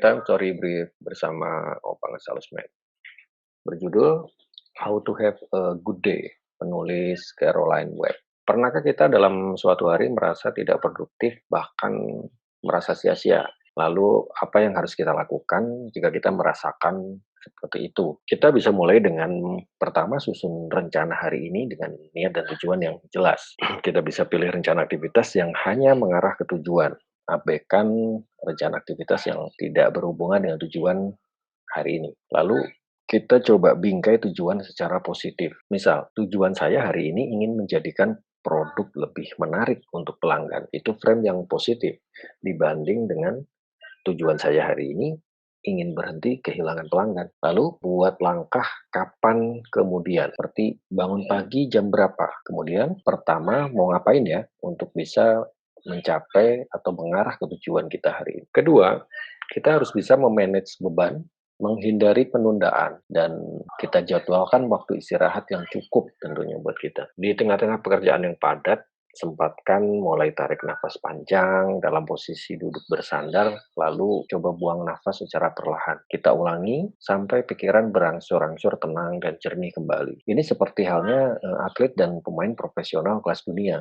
Bedtime Story Brief bersama Opang Salesman. Berjudul How to Have a Good Day, penulis Caroline Webb. Pernahkah kita dalam suatu hari merasa tidak produktif, bahkan merasa sia-sia? Lalu apa yang harus kita lakukan jika kita merasakan seperti itu? Kita bisa mulai dengan pertama susun rencana hari ini dengan niat dan tujuan yang jelas. Kita bisa pilih rencana aktivitas yang hanya mengarah ke tujuan. Abaikan rencana aktivitas yang tidak berhubungan dengan tujuan hari ini. Lalu kita coba bingkai tujuan secara positif. Misal, tujuan saya hari ini ingin menjadikan produk lebih menarik untuk pelanggan. Itu frame yang positif dibanding dengan tujuan saya hari ini ingin berhenti kehilangan pelanggan. Lalu buat langkah kapan kemudian, seperti bangun pagi jam berapa. Kemudian pertama mau ngapain ya untuk bisa mencapai atau mengarah ke tujuan kita hari ini. Kedua, kita harus bisa memanage beban, menghindari penundaan, dan kita jadwalkan waktu istirahat yang cukup tentunya buat kita. Di tengah-tengah pekerjaan yang padat, sempatkan mulai tarik nafas panjang dalam posisi duduk bersandar, lalu coba buang nafas secara perlahan. Kita ulangi sampai pikiran berangsur-angsur tenang dan jernih kembali. Ini seperti halnya atlet dan pemain profesional kelas dunia.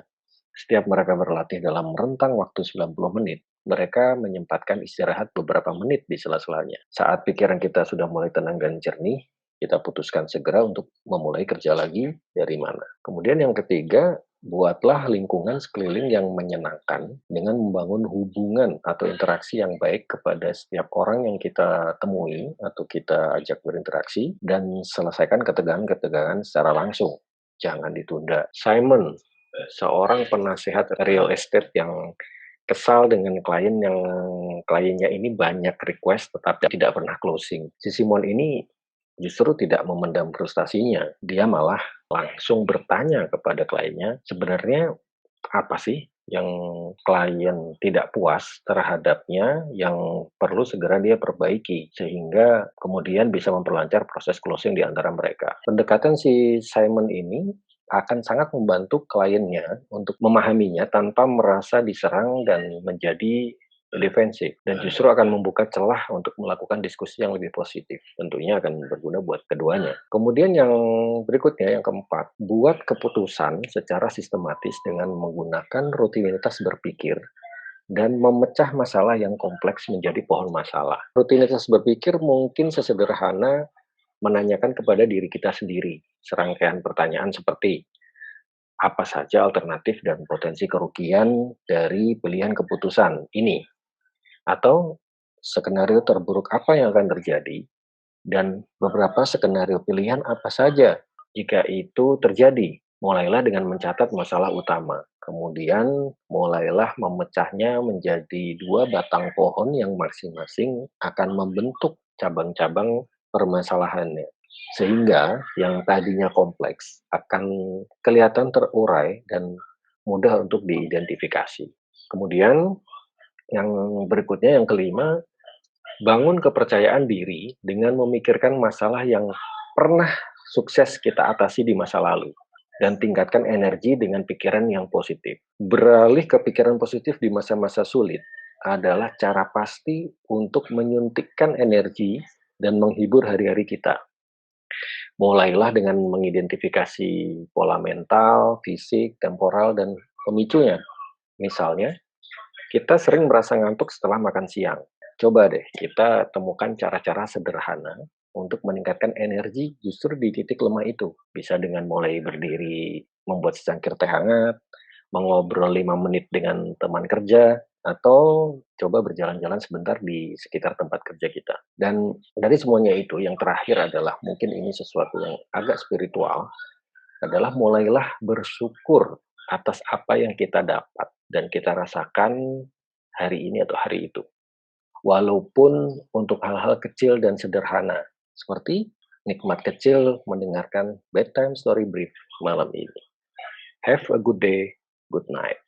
Setiap mereka berlatih dalam rentang waktu 90 menit, mereka menyempatkan istirahat beberapa menit di sela-selanya. Saat pikiran kita sudah mulai tenang dan jernih, kita putuskan segera untuk memulai kerja lagi dari mana. Kemudian yang ketiga, buatlah lingkungan sekeliling yang menyenangkan dengan membangun hubungan atau interaksi yang baik kepada setiap orang yang kita temui atau kita ajak berinteraksi, dan selesaikan ketegangan-ketegangan secara langsung. Jangan ditunda. Simon, seorang penasehat real estate yang kesal dengan kliennya ini banyak request tetapi tidak pernah closing. Si Simon ini justru tidak memendam frustasinya, dia malah langsung bertanya kepada kliennya, sebenarnya apa sih yang klien tidak puas terhadapnya yang perlu segera dia perbaiki, sehingga kemudian bisa memperlancar proses closing di antara mereka. Pendekatan si Simon ini akan sangat membantu kliennya untuk memahaminya tanpa merasa diserang dan menjadi defensif, dan justru akan membuka celah untuk melakukan diskusi yang lebih positif. Tentunya akan berguna buat keduanya. Kemudian yang berikutnya, yang keempat, buat keputusan secara sistematis dengan menggunakan rutinitas berpikir dan memecah masalah yang kompleks menjadi pohon masalah. Rutinitas berpikir mungkin sesederhana menanyakan kepada diri kita sendiri serangkaian pertanyaan seperti, apa saja alternatif dan potensi kerugian dari pilihan keputusan ini? Atau skenario terburuk apa yang akan terjadi, dan beberapa skenario pilihan apa saja jika itu terjadi. Mulailah dengan mencatat masalah utama. Kemudian mulailah memecahnya menjadi dua batang pohon yang masing-masing akan membentuk cabang-cabang permasalahannya. Sehingga yang tadinya kompleks akan kelihatan terurai dan mudah untuk diidentifikasi. Kemudian yang berikutnya, yang kelima, bangun kepercayaan diri dengan memikirkan masalah yang pernah sukses kita atasi di masa lalu, dan tingkatkan energi dengan pikiran yang positif. Beralih ke pikiran positif di masa-masa sulit adalah cara pasti untuk menyuntikkan energi dan menghibur hari-hari kita. Mulailah dengan mengidentifikasi pola mental, fisik, temporal, dan pemicunya. Misalnya, kita sering merasa ngantuk setelah makan siang. Coba deh kita temukan cara-cara sederhana untuk meningkatkan energi justru di titik lemah itu. Bisa dengan mulai berdiri, membuat secangkir teh hangat, mengobrol 5 menit dengan teman kerja, atau coba berjalan-jalan sebentar di sekitar tempat kerja kita. Dan dari semuanya itu, yang terakhir adalah mungkin ini sesuatu yang agak spiritual, adalah mulailah bersyukur atas apa yang kita dapat dan kita rasakan hari ini atau hari itu. Walaupun untuk hal-hal kecil dan sederhana, seperti nikmat kecil mendengarkan bedtime story brief malam ini. Have a good day, good night.